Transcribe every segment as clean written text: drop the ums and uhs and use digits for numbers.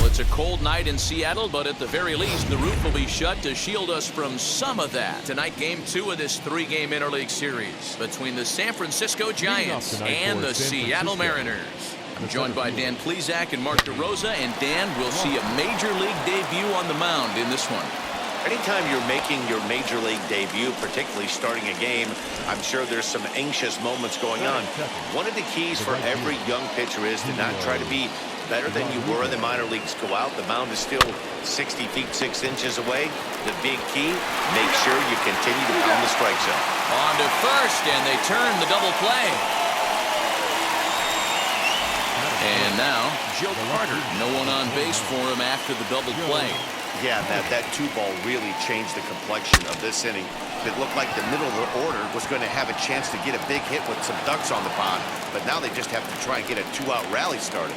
it's a cold night in Seattle, but at the very least, the roof will be shut to shield us from some of that. Tonight, Game 2 of this 3-game interleague series between the San Francisco Giants and the Seattle Mariners. I'm joined by Dan Plesac and Mark DeRosa, and Dan will see a Major League debut on the mound in this one. Anytime you're making your Major League debut, particularly starting a game, I'm sure there's some anxious moments going on. One of the keys for every young pitcher is to not try to be better than you were in the minor leagues. Go out, the mound is still 60 feet 6 inches away. The big key, make sure you continue to pound the strike zone. On to first, and they turn the double play. And now, Joe Carter. No one on base for him after the double play. Yeah, that 2-ball really changed the complexion of this inning. It looked like the middle of the order was going to have a chance to get a big hit with some ducks on the pond, but now they just have to try and get a 2-out rally started.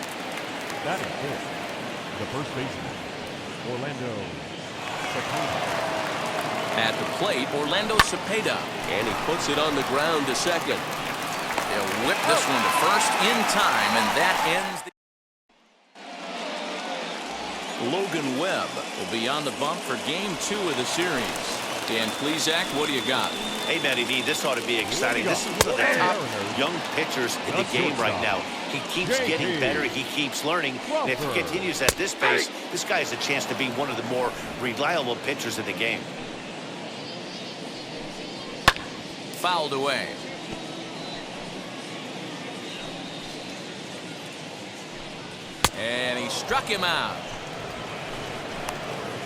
That is it. The first baseman, Orlando Cepeda. At the plate, Orlando Cepeda. And he puts it on the ground to second. They'll whip this one to first in time, and that ends the... Logan Webb will be on the bump for Game 2 of the series. Dan Plesac, what do you got? Hey, Matty V, this ought to be exciting. This is one of the top young pitchers in the game right now. He keeps getting better. He keeps learning. And if he continues at this pace, this guy has a chance to be one of the more reliable pitchers in the game. Fouled away. And he struck him out.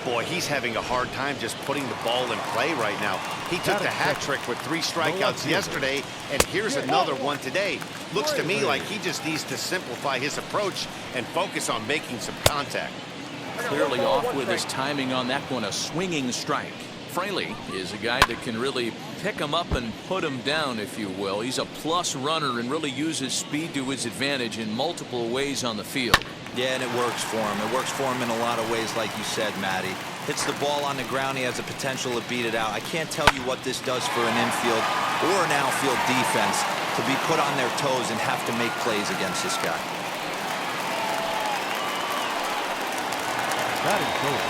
Boy, he's having a hard time just putting the ball in play right now. He took the hat trick with 3 strikeouts yesterday, and here's another one today. Looks to me like he just needs to simplify his approach and focus on making some contact. Clearly off with his timing on that one, a swinging strike. Fraley is a guy that can really pick him up and put him down, if you will. He's a plus runner and really uses speed to his advantage in multiple ways on the field. Yeah, and it works for him. It works for him in a lot of ways, like you said, Matty. Hits the ball on the ground. He has the potential to beat it out. I can't tell you what this does for an infield or an outfield defense to be put on their toes and have to make plays against this guy. That is cool.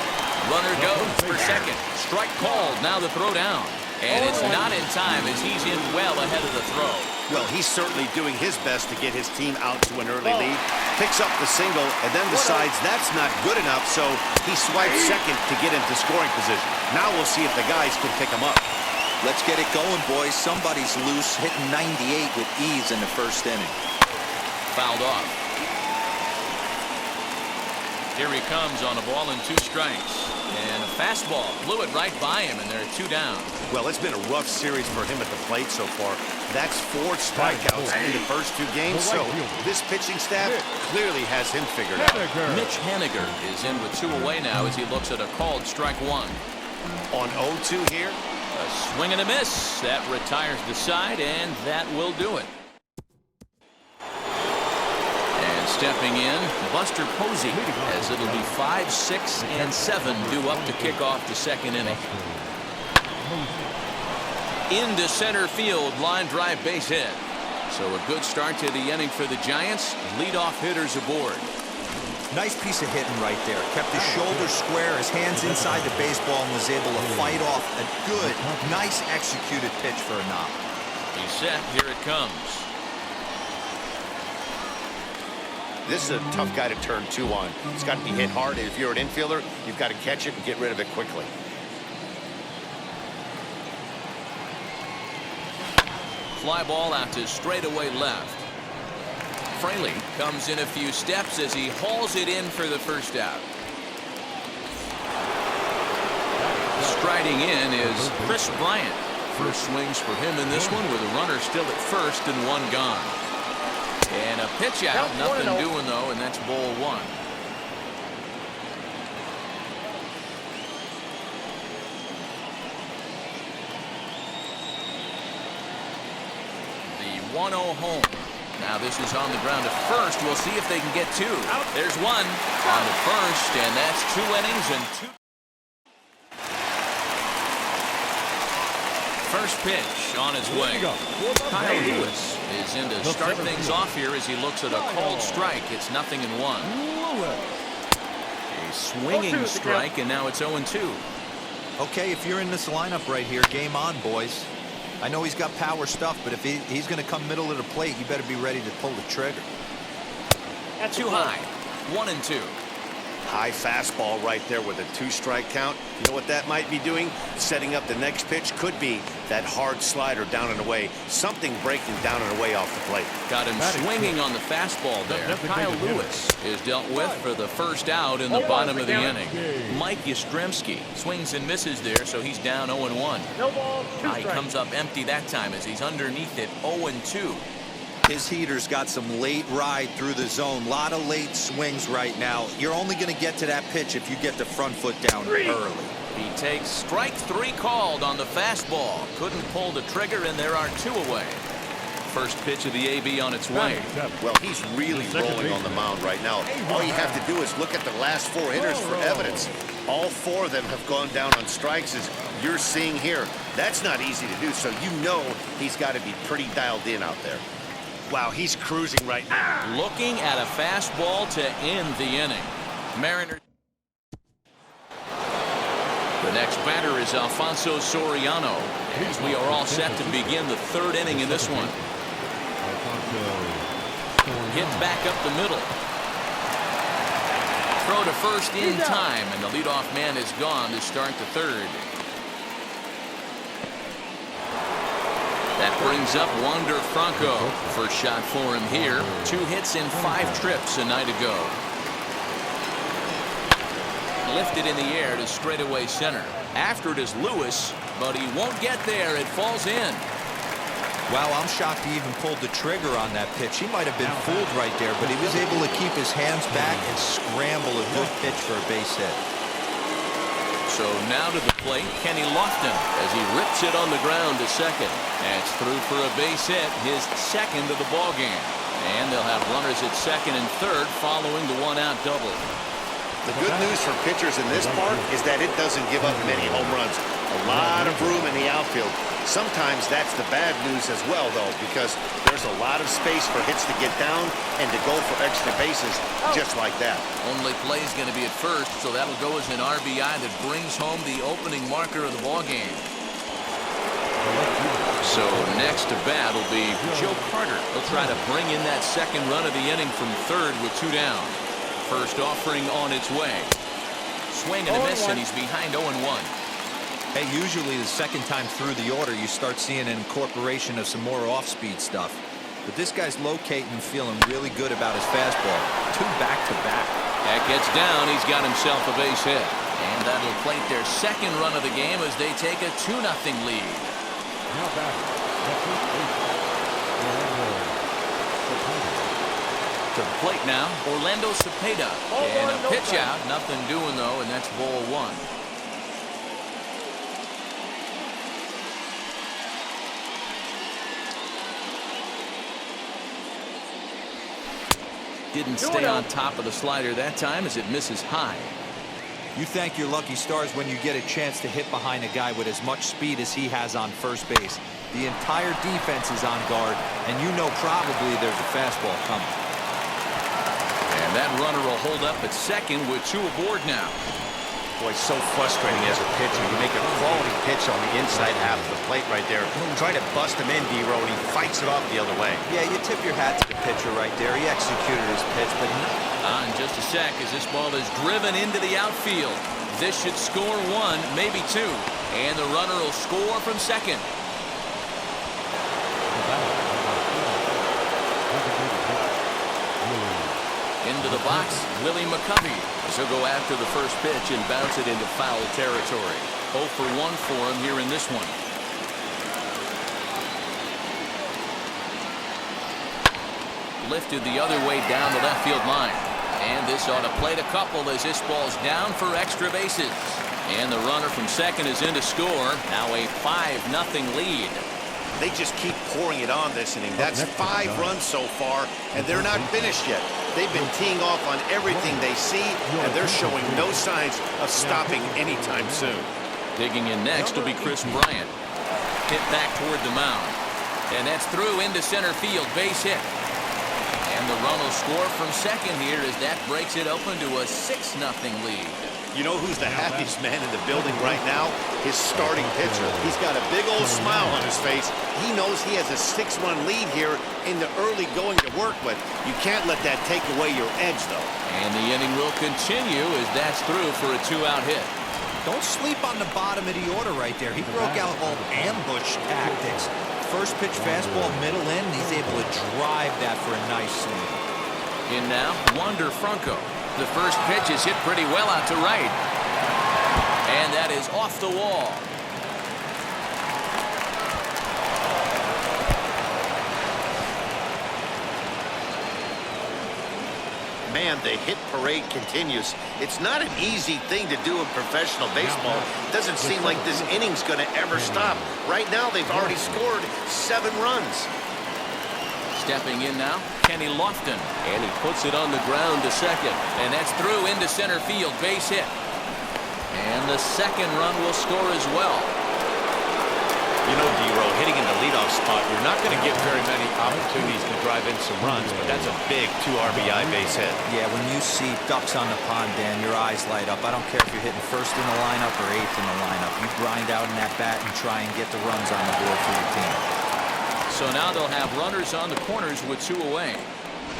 Runner goes for second. Strike called. Now the throw down. And it's not in time as he's in well ahead of the throw. Well, he's certainly doing his best to get his team out to an early lead. Picks up the single and then decides that's not good enough, so he swipes second to get into scoring position. Now we'll see if the guys can pick him up. Let's get it going, boys. Somebody's loose, hitting 98 with ease in the first inning. Fouled off. Here he comes on a ball and 2 strikes. And a fastball blew it right by him, and there are 2 down. Well, it's been a rough series for him at the plate so far. That's 4 strikeouts in the first 2 games, so this pitching staff clearly has him figured out. Mitch Haniger is in with 2 away now as he looks at a called strike 1. On 0-2 here. A swing and a miss. That retires the side, and that will do it. Stepping in, Buster Posey, as it'll be 5, 6, and 7 due up to kick off the second inning. Into center field, line drive base hit. So a good start to the inning for the Giants. Leadoff hitters aboard. Nice piece of hitting right there. Kept his shoulders square, his hands inside the baseball, and was able to fight off a good, nice executed pitch for a knock. He's set. Here it comes. This is a tough guy to turn 2 on. It's got to be hit hard. If you're an infielder, you've got to catch it and get rid of it quickly. Fly ball out to straightaway left. Fraley comes in a few steps as he hauls it in for the first out. Striding in is Chris Bryant. First swings for him in this one with a runner still at first and 1 gone. And a pitch out, nothing doing though, and that's ball 1. The 1-0 home. Now this is on the ground at first. We'll see if they can get 2. There's 1 on the first, and that's 2 innings and 2. First pitch on its way. Kyle Lewis is in to start things off here as he looks at a called strike. It's 0-1. swinging strike, and now it's 0-2. Okay, if you're in this lineup right here, game on, boys. I know he's got power stuff, but if he's going to come middle of the plate, you better be ready to pull the trigger. That's too high. 1-2. High fastball right there with a 2-strike count. You know what that might be doing? Setting up the next pitch. Could be that hard slider down and away. Something breaking down and away off the plate. Got him swinging on the fastball there. Kyle Lewis is dealt with for the first out in the bottom of the inning. Mike Yastrzemski swings and misses there, so he's down 0-1. No ball, 2 He comes up empty that time as he's underneath it 0-2. His heater's got some late ride through the zone. A lot of late swings right now. You're only going to get to that pitch if you get the front foot down early. He takes strike 3 called on the fastball. Couldn't pull the trigger, and there are 2 away. First pitch of the AB on its way. Well, he's really rolling on the mound right now. All you have to do is look at the last 4 hitters for evidence. All 4 of them have gone down on strikes, as you're seeing here. That's not easy to do, so you know he's got to be pretty dialed in out there. Wow, he's cruising right now. Looking at a fastball to end the inning. Mariners. The next batter is Alfonso Soriano, as we are all set to begin the 3rd inning in this one. Hit back up the middle. Throw to first in time, and the leadoff man is gone to start the 3rd. That brings up Wander Franco. First shot for him here. 2 hits in 5 trips a night ago. Lifted in the air to straightaway center. After it is Lewis, but he won't get there. It falls in. Wow, I'm shocked he even pulled the trigger on that pitch. He might have been fooled right there, but he was able to keep his hands back and scramble a good pitch for a base hit. So now to the plate, Kenny Lofton, as he rips it on the ground to second. That's through for a base hit, his 2nd of the ballgame. And they'll have runners at 2nd and 3rd following the 1-out double. The good news for pitchers in this part is that it doesn't give up many home runs. A lot of room in the outfield. Sometimes that's the bad news as well, though, because there's a lot of space for hits to get down and to go for extra bases just like that. Only play is going to be at first, so that'll go as an RBI that brings home the opening marker of the ballgame. So next to bat will be Joe Carter. He'll try to bring in that 2nd run of the inning from 3rd with 2 down. First offering on its way. Swing and a miss, and he's behind 0-1. Hey, usually the 2nd time through the order, you start seeing an incorporation of some more off-speed stuff. But this guy's locating and feeling really good about his fastball. 2 back-to-back. That gets down. He's got himself a base hit. And that'll plate their 2nd run of the game as they take a 2-0 lead. Now back. To the plate now, Orlando Cepeda. And a pitch out. Nothing doing, though, and that's ball 1. Didn't stay on top of the slider that time as it misses high. You thank your lucky stars when you get a chance to hit behind a guy with as much speed as he has on first base. The entire defense is on guard, and you know probably there's a fastball coming. And that runner will hold up at 2nd with 2 aboard now. Boy, so frustrating as a pitcher. You make a quality pitch on the inside half of the plate right there. Try to bust him in, D-Row, and he fights it off the other way. Yeah, you tip your hat to the pitcher right there. He executed his pitch, but in just a sec as this ball is driven into the outfield. This should score 1, maybe 2. And the runner will score from 2nd. Into the box, Willie McCovey. He'll go after the first pitch and bounce it into foul territory. 0 for 1 for him here in this one. Lifted the other way down the left field line. And this ought to plate a couple as this ball's down for extra bases. And the runner from 2nd is in to score. Now a 5-0 lead. They just keep pouring it on this inning. That's 5 runs so far, and they're not finished yet. They've been teeing off on everything they see, and they're showing no signs of stopping anytime soon. Digging in next will be Chris Bryant. Hit back toward the mound. And that's through into center field. Base hit. And And the run will score from second here as that breaks it open to a 6-0 lead. You know who's the happiest man in the building right now? His starting pitcher. He's got a big old smile on his face. He knows he has a 6-run lead here in the early going to work with. You can't let that take away your edge, though. And the inning will continue as that's through for a 2-out hit. Don't sleep on the bottom of the order right there. He broke out all ambush tactics. First pitch fastball middle in, and he's able to drive that for a nice swing. In now, Wander Franco. The first pitch is hit pretty well out to right. And that is off the wall. Man, the hit parade continues. It's not an easy thing to do in professional baseball. Doesn't seem like this inning's going to ever stop. Right now, they've already scored 7 runs. Stepping in now, Kenny Lofton. And he puts it on the ground to second. And that's through into center field. Base hit. And the second run will score as well. You know, D-Row, hitting in the leadoff spot, you're not going to get very many opportunities to drive in some runs, but that's a big 2 RBI base hit. Yeah, when you see ducks on the pond, Dan, your eyes light up. I don't care if you're hitting first in the lineup or 8th in the lineup. You grind out in that bat and try and get the runs on the board for your team. So now they'll have runners on the corners with 2 away.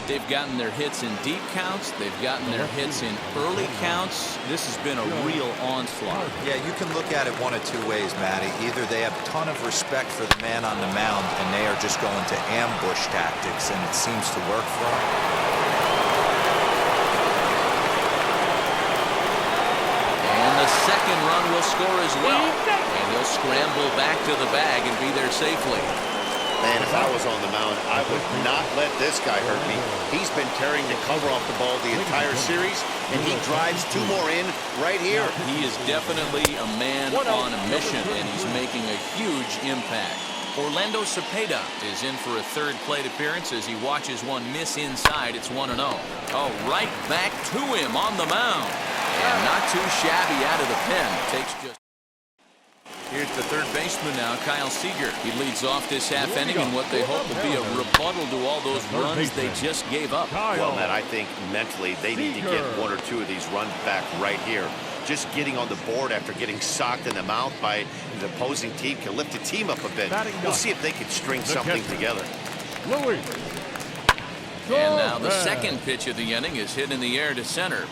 They've gotten their hits in deep counts. They've gotten their hits in early counts. This has been a real onslaught. Yeah, you can look at it one of 2 ways, Matty. Either they have a ton of respect for the man on the mound and they are just going to ambush tactics, and it seems to work for them. And the second run will score as well. And he'll scramble back to the bag and be there safely. Man, if I was on the mound, I would not let this guy hurt me. He's been tearing the cover off the ball the entire series, and he drives 2 more in right here. He is definitely a man on a mission, and he's making a huge impact. Orlando Cepeda is in for a 3rd plate appearance as he watches one miss inside. It's 1-0. Oh, right back to him on the mound. And not too shabby out of the pen. Takes just... Here's the third baseman now, Kyle Seager. He leads off this half inning in what they hope will be a rebuttal to all those runs they just gave up. Well, Matt, I think mentally they need to get 1 or 2 of these runs back right here. Just getting on the board after getting socked in the mouth by the opposing team can lift the team up a bit. We'll see if they can string something together. And now the second pitch of the inning is hit in the air to center.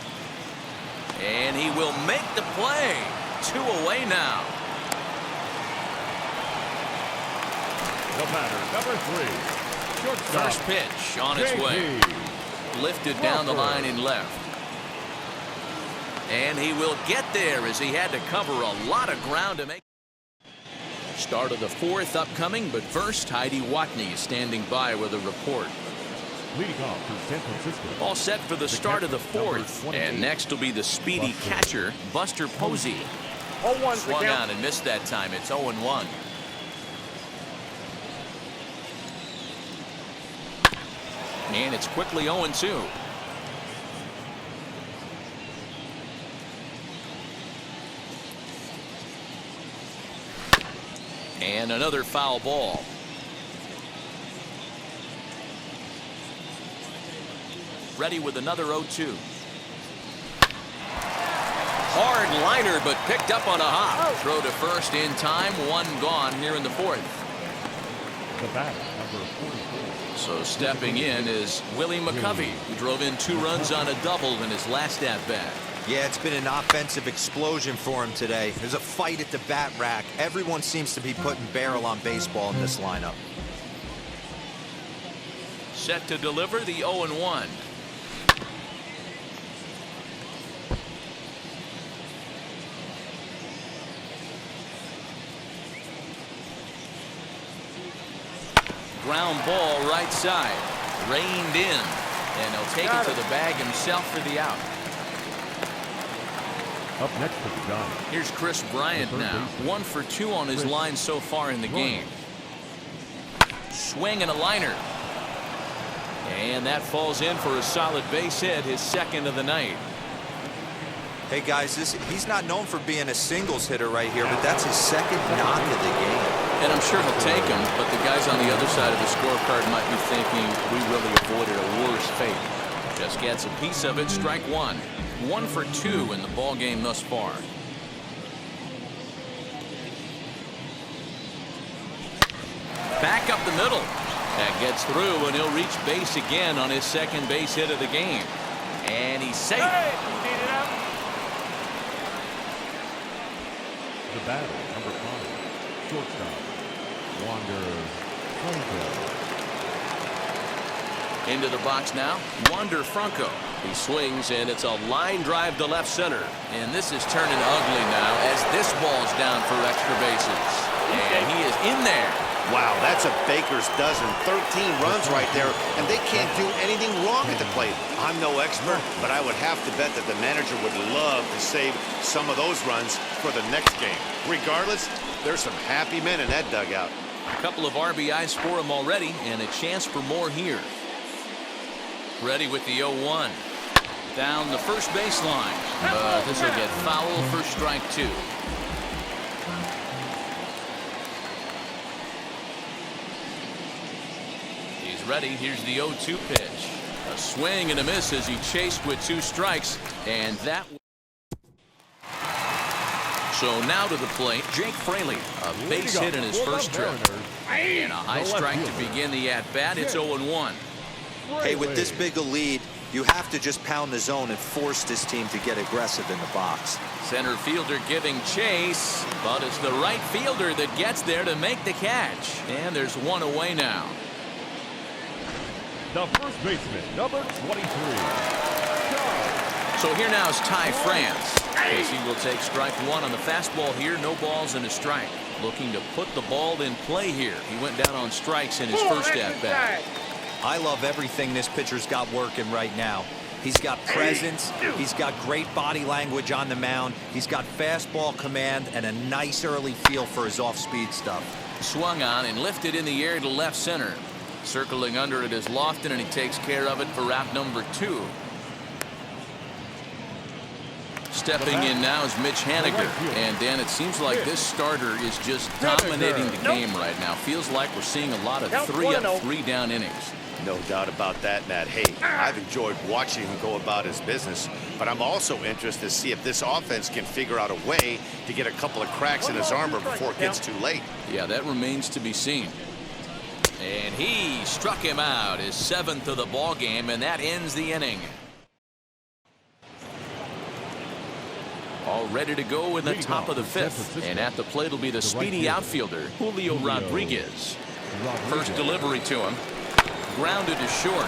And he will make the play. 2 away now. The batter, number 3. Shortstop. First pitch on its way. Lifted down the line in left. And he will get there as he had to cover a lot of ground to make. Start of the 4th upcoming, but first Heidi Watney is standing by with a report. Leading off for San Francisco. All set for the start of the 4th. And next will be the speedy catcher, Buster Posey. Swung on and missed that time. It's 0-1. And it's quickly 0-2. And another foul ball. Ready with another 0-2. Hard liner, but picked up on a hop. Throw to first in time. 1 gone here in the 4th. The batter, number 44. So stepping in is Willie McCovey, who drove in 2 runs on a double in his last at-bat. Yeah, it's been an offensive explosion for him today. There's a fight at the bat rack. Everyone seems to be putting barrel on baseball in this lineup. Set to deliver the 0-1. Ground ball right side. Reined in. And he'll take it to the bag himself for the out. Up next for the Giants. Here's Chris Bryant now. 1 for 2 on his line so far in the game. Swing and a liner. And that falls in for a solid base hit, his 2nd of the night. Hey guys, he's not known for being a singles hitter right here, but that's his 2nd knock of the game. And I'm sure he'll take him, but the guys on the other side of the scorecard might be thinking we really avoided a worse Baker's fate. Just gets a piece of it. Strike one. 1 for 2 in the ball game thus far. Back up the middle. That gets through, and he'll reach base again on his second base hit of the game. And he's safe. The batter, number 5, shortstop, Wander Franco. Into the box now, Wander Franco. He swings, and it's a line drive to left center. And this is turning ugly now as this ball's down for extra bases. And he is in there. Wow, that's a Baker's dozen. 13 runs right there, and they can't do anything wrong at the plate. I'm no expert, but I would have to bet that the manager would love to save some of those runs for the next game. Regardless, there's some happy men in that dugout. A couple of RBIs for him already, and a chance for more here. Ready with the 0-1. Down the first baseline, but this will get foul for strike 2. Ready. Here's the 0-2 pitch. A swing and a miss as he chased with 2 strikes, and that. So now to the plate, Jake Fraley, a base hit in his first trip, and a high strike to begin the at-bat. It's 0-1. Hey, with this big a lead, you have to just pound the zone and force this team to get aggressive in the box. Center fielder giving chase, but it's the right fielder that gets there to make the catch, and there's one away now. The first baseman, number 23. So here now is Ty France. Casey will take strike 1 on the fastball here. No balls and a strike. Looking to put the ball in play here. He went down on strikes in his first at-bat. I love everything this pitcher's got working right now. He's got presence. He's got great body language on the mound. He's got fastball command and a nice early feel for his off-speed stuff. Swung on and lifted in the air to left center. Circling under it is Lofton, and he takes care of it for out number 2. Stepping in now is Mitch Haniger. And, Dan, it seems like this starter is just dominating the game right now. Feels like we're seeing a lot of 3-up, 3-down innings. No doubt about that, Matt. Hey, I've enjoyed watching him go about his business, but I'm also interested to see if this offense can figure out a way to get a couple of cracks in his armor before it gets too late. Yeah, that remains to be seen. And he struck him out, his 7th of the ball game, and that ends the inning. All ready to go in the top of the 5th, and at the plate will be the speedy outfielder Julio Rodriguez. First delivery to him, grounded to short.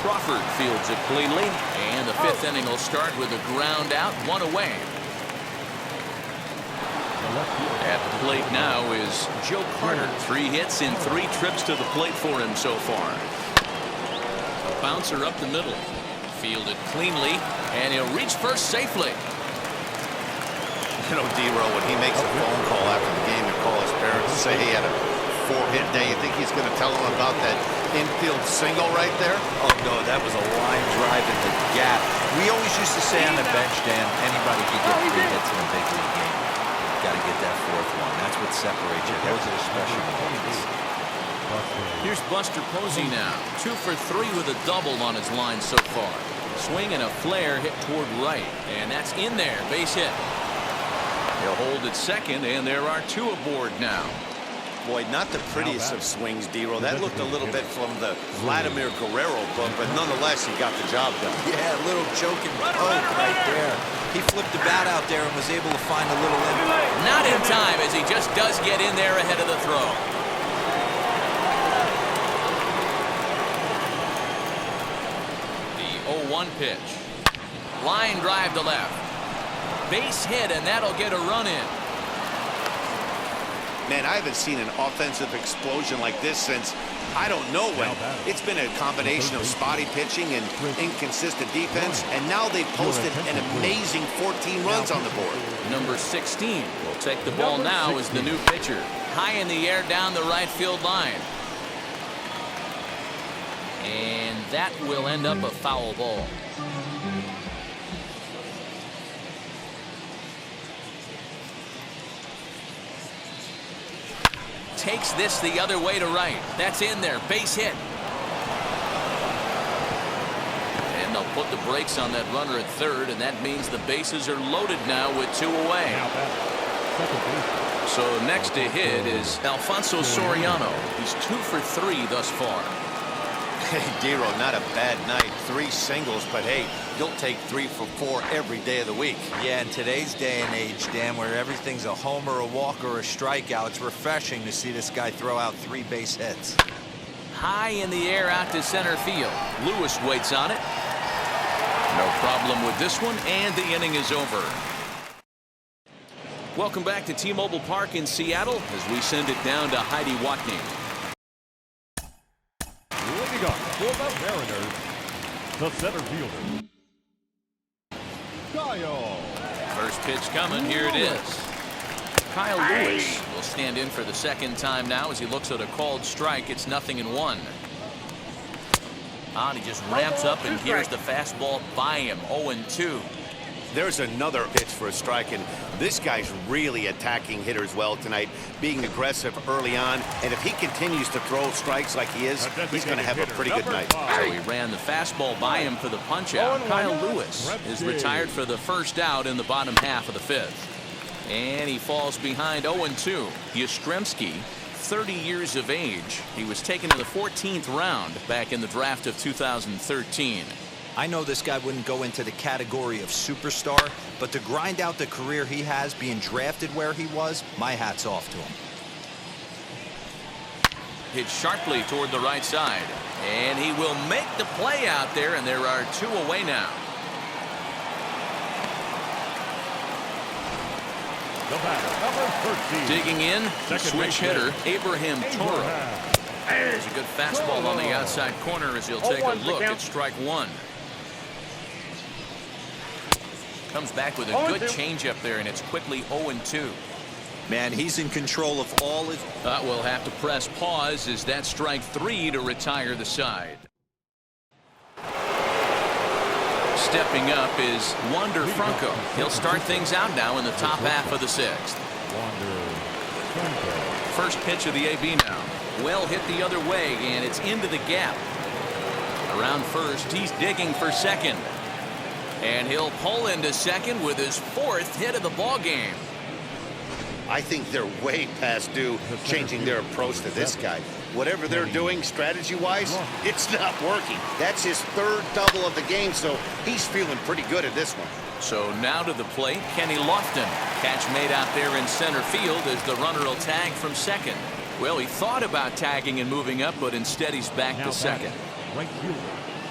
Crawford fields it cleanly, and the 5th inning will start with a ground out, 1 away. At the plate now is Joe Carter. 3 hits in 3 trips to the plate for him so far. A bouncer up the middle. Fielded cleanly, and he'll reach first safely. You know, D-Row, when he makes a phone call after the game and call his parents and say he had a 4-hit day, you think he's going to tell them about that infield single right there? Oh, no, that was a line drive in the gap. We always used to say on the bench, Dan, anybody could get 3 hits in a big league game. Got to get that 4th one. That's what separates you. Those are the special moments. Here's Buster Posey now. 2 for 3 with a double on his line so far. Swing and a flare hit toward right. And that's in there. Base hit. He'll hold at second, and there are 2 aboard now. Boy, not the prettiest of swings, D-Row. That looked a little bit from the Vladimir Guerrero book, but nonetheless, he got the job done. Yeah, a little joking poke right there. He flipped the bat out there and was able to find a little in. Not in time, as he just does get in there ahead of the throw. The 0-1 pitch. Line drive to left. Base hit, and that'll get a run in. Man, I haven't seen an offensive explosion like this since I don't know when. It's been a combination of spotty pitching and inconsistent defense, and now they've posted an amazing 14 runs on the board. Number 16 will take the ball now as the new pitcher. High in the air down the right field line. And that will end up a foul ball. Takes this the other way to right. That's in there. Base hit. put the brakes on that runner at third, and that means the bases are loaded now with 2 away. So next to hit is Alfonso Soriano. He's 2 for 3 thus far. Hey, Dero, not a bad night. 3 singles, but hey, you'll take 3 for 4 every day of the week. Yeah, in today's day and age, Dan, where everything's a homer, a walk, or a strikeout, it's refreshing to see this guy throw out 3 base hits. High in the air out to center field. Lewis waits on it. No problem with this one, and the inning is over. Welcome back to T-Mobile Park in Seattle as we send it down to Heidi Watney. Leading up for the Mariners, the center fielder, Kyle. First pitch coming. Here it is. Kyle Lewis will stand in for the second time now as he looks at a called strike. It's 0-1. And he just ramps up, and here's the fastball by him. 0-2. There's another pitch for a strike, and this guy's really attacking hitters well tonight, being aggressive early on, and if he continues to throw strikes like he is, he's going to have a pretty good night. So he ran the fastball by him for the punch-out. Kyle Lewis is retired for the first out in the bottom half of the 5th. And he falls behind 0-2. Yastrzemski, 30 years of age. He was taken in the 14th round back in the draft of 2013. I know this guy wouldn't go into the category of superstar, but to grind out the career he has being drafted where he was, my hat's off to him. Hit sharply toward the right side. And he will make the play out there, and there are 2 away now. The batter, number 13. Digging in, the switch hitter, Abraham Toro. There's a good fastball on the outside corner as he'll take a look at strike 1. Comes back with a good changeup there, and it's quickly 0-2. Man, he's in control of all his... We'll have to press pause as that's strike 3 to retire the side. Stepping up is Wander Franco. He'll start things out now in the top half of the 6th. First pitch of the AB now. Well hit the other way, and it's into the gap. Around first, he's digging for second. And he'll pull into second with his 4th hit of the ball game. I think they're way past due changing their approach to this guy. Whatever they're doing strategy-wise, it's not working. That's his 3rd double of the game, so he's feeling pretty good at this one. So now to the plate, Kenny Lofton. Catch made out there in center field as the runner will tag from second. Well, he thought about tagging and moving up, but instead he's back to second.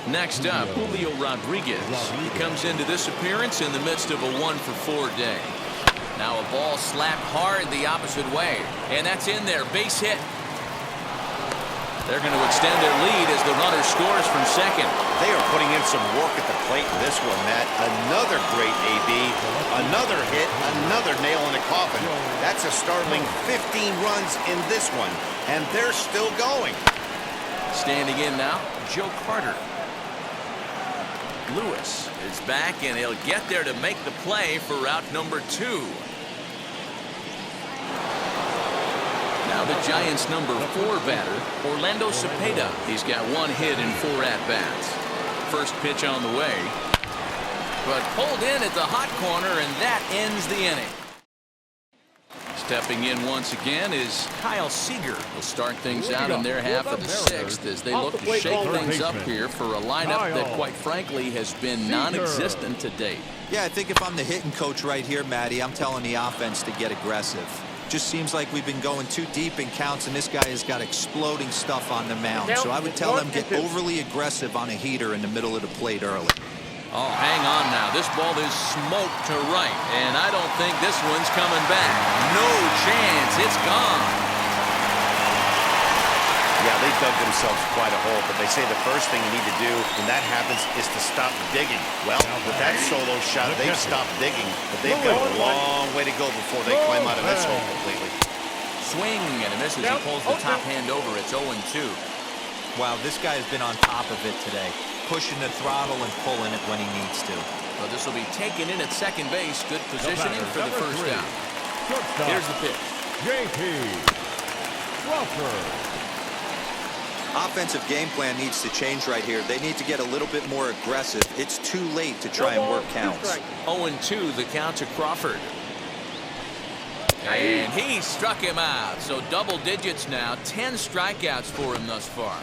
Next up, Julio Rodriguez. He comes into this appearance in the midst of a 1-for-4 day. Now a ball slapped hard the opposite way, and that's in there. Base hit. They're going to extend their lead as the runner scores from second. They are putting in some work at the plate in this one, Matt. Another great AB, another hit, another nail in the coffin. That's a startling 15 runs in this one, and they're still going. Standing in now, Joe Carter. Lewis is back, and he'll get there to make the play for out number 2. Now the Giants' number 4 batter, Orlando Cepeda. He's got 1 hit in 4 at-bats. First pitch on the way, but pulled in at the hot corner, and that ends the inning. Stepping in once again is Kyle Seager. He'll start things out in their half of the 6th as they look to shake things up here for a lineup that, quite frankly, has been non-existent to date. Yeah, I think if I'm the hitting coach right here, Matty, I'm telling the offense to get aggressive. Just seems like we've been going too deep in counts, and this guy has got exploding stuff on the mound. So I would tell them get overly aggressive on a heater in the middle of the plate early. Oh, hang on now. This ball is smoked to right, and I don't think this one's coming back. No chance. It's gone. Yeah, they dug themselves quite a hole, but they say the first thing you need to do when that happens is to stop digging. Well, with that solo shot, they've stopped digging, but they've got a long way to go before they climb out of this hole completely. Swing and a miss as he pulls the top hand over. It's 0-2. Wow, this guy has been on top of it today, pushing the throttle and pulling it when he needs to. Well, this will be taken in at second base. Good positioning for the first down. Here's the pitch. J.P. Crawford. Offensive game plan needs to change right here. They need to get a little bit more aggressive. It's too late to try and work counts. 0-2 the count to Crawford. And he struck him out. So double digits now. 10 strikeouts for him thus far.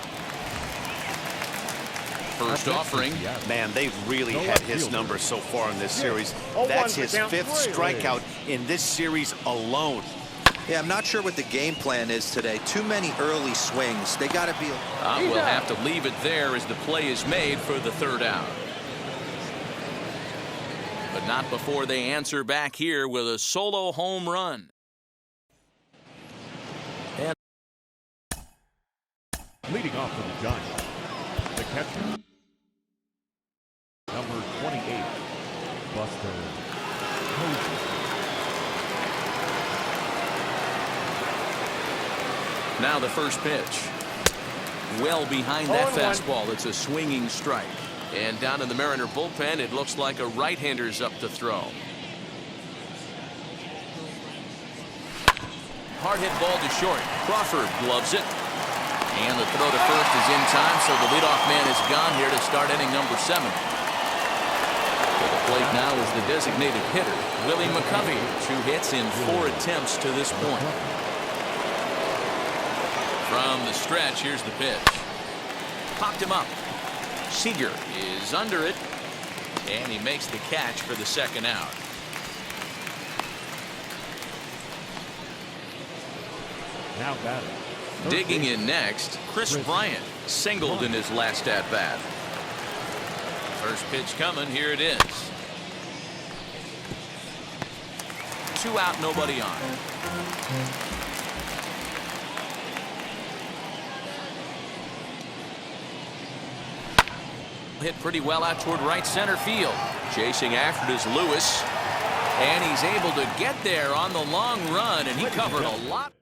First offering. Man, they've really had his number so far in this series. That's his 5th strikeout in this series alone. Yeah, I'm not sure what the game plan is today. Too many early swings. They got to be... We'll have to leave it there as the play is made for the 3rd out. But not before they answer back here with a solo home run. And leading off for the Giants, the catcher, number 28, Buster Posey. Now the first pitch. Well behind that fastball. It's a swinging strike. And down in the Mariner bullpen, it looks like a right-hander's up to throw. Hard hit ball to short. Crawford gloves it. And the throw to first is in time, so the leadoff man is gone here to start inning number 7. To the plate now is the designated hitter, Willie McCovey. 2 hits in 4 attempts to this point. From the stretch, here's the pitch. Popped him up. Seager is under it, and he makes the catch for the 2nd out. Now batting. Digging in next, Chris Bryant singled in his last at-bat. First pitch coming, here it is. 2 out, nobody on. Hit pretty well out toward right center field. Chasing after it is Lewis. And he's able to get there on the long run, and he covered a lot.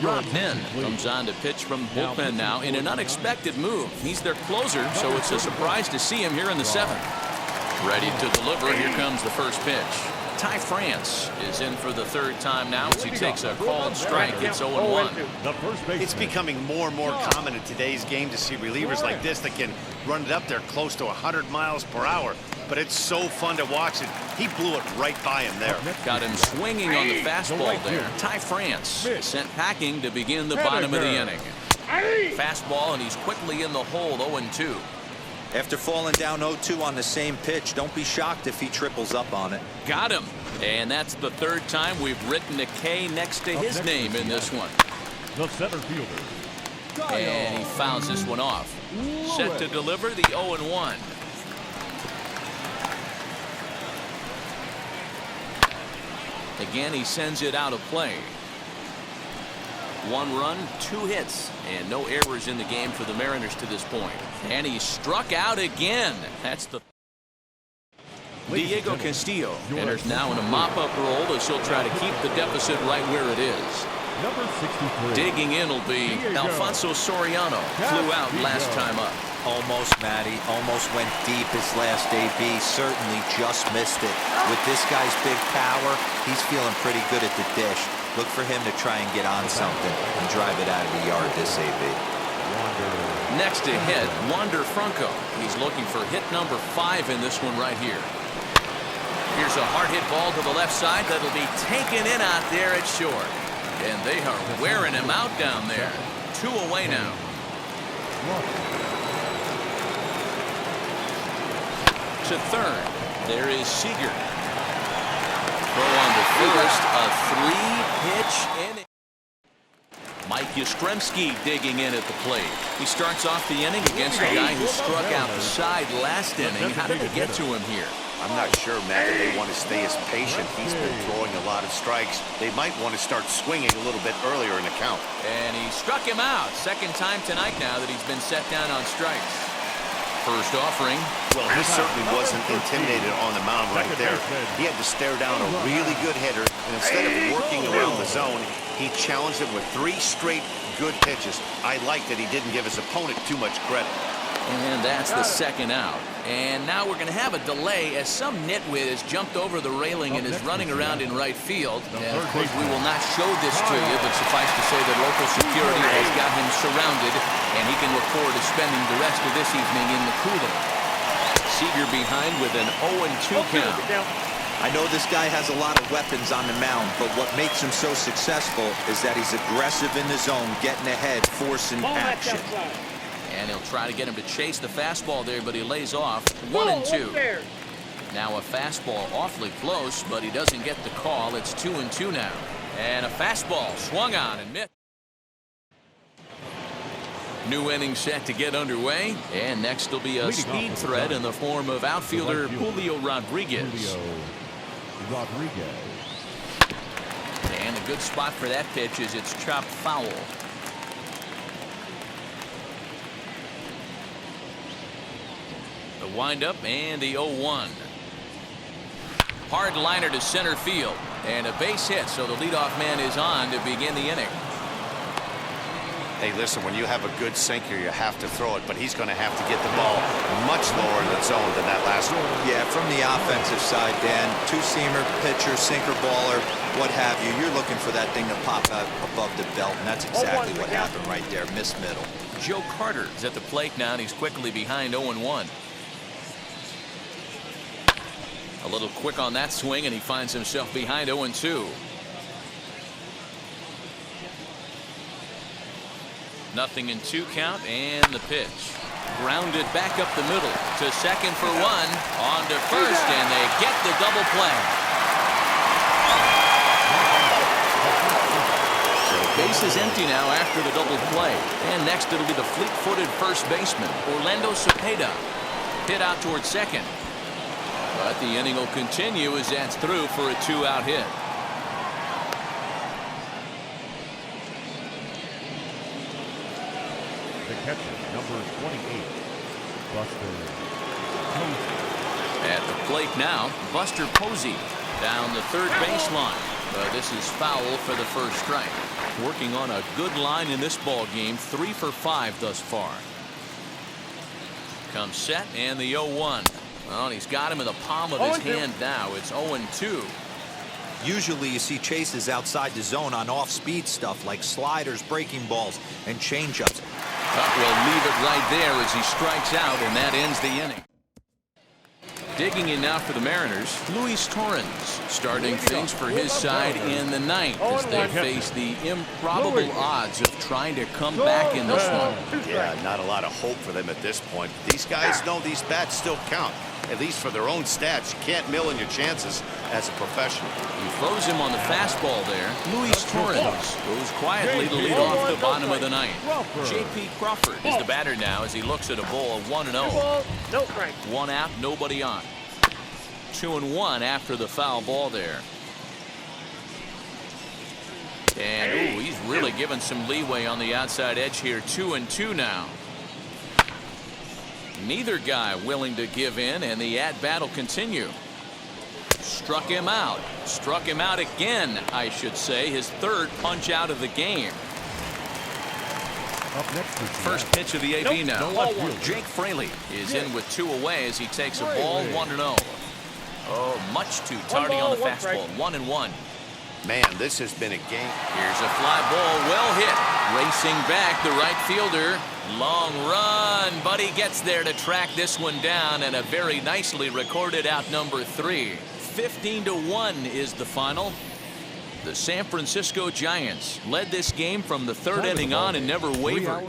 Rob Penn comes on to pitch from the bullpen now in an unexpected move. He's their closer, so it's a surprise to see him here in the 7th. Ready to deliver. Here comes the first pitch. Ty France is in for the 3rd time now as he takes a called strike. It's 0-1. It's becoming more and more common in today's game to see relievers like this that can run it up there close to 100 miles per hour. But it's so fun to watch it. He blew it right by him there. Got him swinging on the fastball there. Ty France sent packing to begin the bottom of the inning. Fastball, and he's quickly in the hole. 0-2. After falling down 0-2 on the same pitch, don't be shocked if he triples up on it. Got him. And that's the 3rd time we've written a K next to his name in this one. The center fielder. And he fouls this one off. Set to deliver the 0-1. Again, he sends it out of play. 1 run, 2 hits, and no errors in the game for the Mariners to this point. And he struck out again. That's the... Diego Castillo enters now in a mop-up role as he'll try to keep the deficit right where it is. Number 63. Digging in will be Alfonso Soriano. Flew out last time up. Almost, Matty. Almost went deep his last AB. Certainly just missed it. With this guy's big power, he's feeling pretty good at the dish. Look for him to try and get on something and drive it out of the yard this AB. Next to hit, Wander Franco. He's looking for hit number 5 in this one right here. Here's a hard hit ball to the left side that'll be taken in out there at short. And they are wearing him out down there. 2 away now. To 3rd, there is Seager. Throw on to first, a 3-pitch inning. Mike Yastrzemski digging in at the plate. He starts off the inning against a guy who struck out the side last inning. How did it get to him here? I'm not sure, Matt, that they want to stay as patient. He's been throwing a lot of strikes. They might want to start swinging a little bit earlier in the count. And he struck him out. 2nd time tonight now that he's been set down on strikes. First offering. Well, he certainly wasn't intimidated on the mound right there. He had to stare down a really good hitter, and instead of working around the zone, he challenged him with 3 straight good pitches. I like that he didn't give his opponent too much credit. And that's the 2nd out. And now we're going to have a delay as some nitwit has jumped over the railing and is running around in right field. And of course, we will not show this to you, but suffice to say that local security has got him surrounded, and he can look forward to spending the rest of this evening in the cooler. Seager behind with an 0-2 count. I know this guy has a lot of weapons on the mound, but what makes him so successful is that he's aggressive in the zone, getting ahead, forcing action. And he'll try to get him to chase the fastball there, but he lays off. 1-2. Now a fastball awfully close, but he doesn't get the call. It's 2-2 now. And a fastball swung on and missed. New inning set to get underway. And next will be a speed threat in the form of outfielder Julio Rodriguez. And a good spot for that pitch is it's chopped foul. The windup and the 0-1. Hard liner to center field. And a base hit, so the leadoff man is on to begin the inning. Hey, listen, when you have a good sinker, you have to throw it, but he's going to have to get the ball much lower in the zone than that last one. Yeah, from the offensive side, Dan, two-seamer, pitcher, sinker baller, what have you, you're looking for that thing to pop out above the belt, and that's exactly what happened right there, miss middle. Joe Carter is at the plate now, and he's quickly behind 0-1. A little quick on that swing, and he finds himself behind 0-2. Nothing in 2 count, and the pitch. Grounded back up the middle to second for 1. On to first, and they get the double play. So base is empty now after the double play. And next it'll be the fleet-footed first baseman, Orlando Cepeda. Hit out towards second. But the inning will continue as that's through for a 2-out hit. The catcher, number 28, Buster Posey. At the plate now, Buster Posey down the third baseline. But this is foul for the first strike. Working on a good line in this ball game, 3 for 5 thus far. Comes set and the 0-1. Well, and he's got him in the palm of his hand now. It's 0-2. Usually you see chases outside the zone on off-speed stuff like sliders, breaking balls, and changeups. We'll leave it right there as he strikes out, and that ends the inning. Digging in now for the Mariners, Luis Torrens starting things for his side in the 9th as they face the improbable odds of trying to come back in this one. Yeah, not a lot of hope for them at this point. These guys know these bats still count, at least for their own stats. You can't mill in your chances as a professional. He throws him on the fastball there. Luis Torrens goes quietly to lead off the bottom of the 9th. J.P. Crawford is the batter now as he looks at a ball of 1-0. 1 out, nobody on. 2-1 after the foul ball there. And ooh, he's really given some leeway on the outside edge here. 2-2 now. Neither guy willing to give in, and the at-bat will continue. Struck him out. Struck him out again, I should say. His third punch out of the game. Up next First pitch of the AB now. Jake Fraley is in with 2 away as he takes a ball 1-0. Oh, much too tardy on the fastball. 1-1. Man, this has been a game. Here's a fly ball, well hit. Racing back, the right fielder. Long run, but he gets there to track this one down, and a very nicely recorded out number 3. 15-1 is the final. The San Francisco Giants led this game from the 3rd inning on and never wavered.